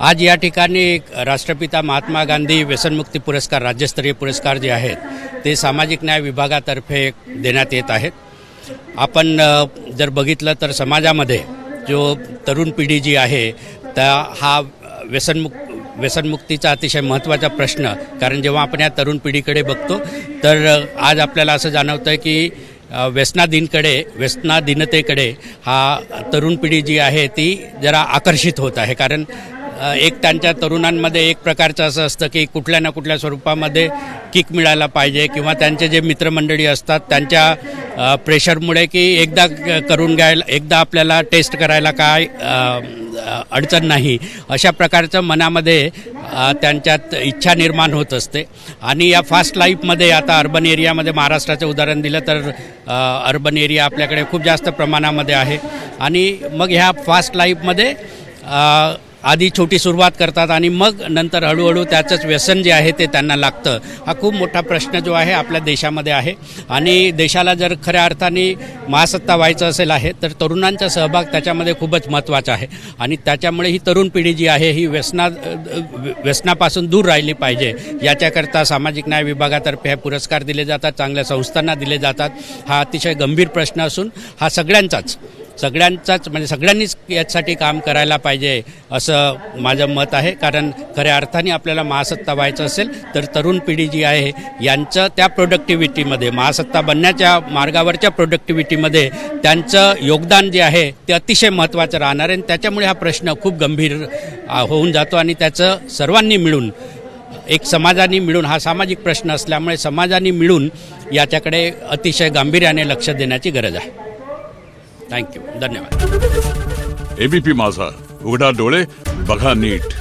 आज या ठिकाणी राष्ट्रपिता महात्मा गांधी व्यसनमुक्ती पुरस्कार राज्यस्तरीय पुरस्कार जे आहेत ते सामाजिक न्याय विभागातर्फे देण्यात येत आहेत. आपण जर बघितलं तर समाजामध्ये जो तरुण पिढी जी आहे त्या हा व्यसनमुक्तीचा अतिशय महत्त्वाचा प्रश्न, कारण जेव्हा आपण या तरुण पिढीकडे बघतो तर आज आपल्याला असं जाणवतं की व्यसनाधीनतेकडे हा तरुण पिढी जी आहे ती जरा आकर्षित होत आहे. कारण एक त्यांच्या तरुणांमध्ये एक प्रकारचं असं असतं की कुठल्या ना कुठल्या स्वरूपामध्ये किक मिळायला पाहिजे किंवा त्यांचे जे मित्रमंडळी असतात त्यांच्या प्रेशरमुळे की एकदा करून घ्यायला, एकदा आपल्याला टेस्ट करायला काय अडचण नाही, अशा प्रकारचं मनामध्ये त्यांच्यात इच्छा निर्माण होत असते. आणि या फास्ट लाईफमध्ये आता अर्बन एरियामध्ये महाराष्ट्राचं उदाहरण दिलं तर अर्बन एरिया आपल्याकडे खूप जास्त प्रमाणामध्ये आहे. आणि मग ह्या फास्ट लाईफमध्ये आधी छोटी सुरुवात करतात आणि मग नंतर हळूहळू त्याचंच व्यसन जे आहे ते त्यांना लागतं. हा खूप मोठा प्रश्न जो आहे आपल्या देशामध्ये आहे. आणि देशाला जर खऱ्या अर्थाने महासत्ता व्हायचं असेल आहे तर तरुणांचा सहभाग त्याच्यामध्ये खूपच महत्त्वाचा आहे. आणि त्याच्यामुळे ही तरुण पिढी जी आहे ही व्यसनापासून दूर राहिली पाहिजे. याच्याकरता सामाजिक न्याय विभागातर्फे हे पुरस्कार दिले जातात, चांगल्या संस्थांना दिले जातात. हा अतिशय गंभीर प्रश्न असून हा सगळ्यांनीच सगळ्यांनीच यासाठी काम करायला पाहिजे असं माझं मत आहे. कारण खऱ्या अर्थाने आपल्याला महासत्ता व्हायचं असेल तर तरुण पिढी जी आहे यांचं त्या प्रोडक्टिव्हिटीमध्ये, महासत्ता बनण्याच्या मार्गावरच्या प्रोडक्टिव्हिटीमध्ये त्यांचं योगदान जे आहे ते अतिशय महत्त्वाचं राहणार आहे. आणि त्याच्यामुळे हा प्रश्न खूप गंभीर होऊन जातो आणि त्याचं सर्वांनी मिळून, एक समाजाने मिळून, हा सामाजिक प्रश्न असल्यामुळे समाजाने मिळून याच्याकडे अतिशय गांभीर्याने लक्ष देण्याची गरज आहे. थँक्यू, धन्यवाद. एबीपी माझा, उघडा डोळे बघा नीट.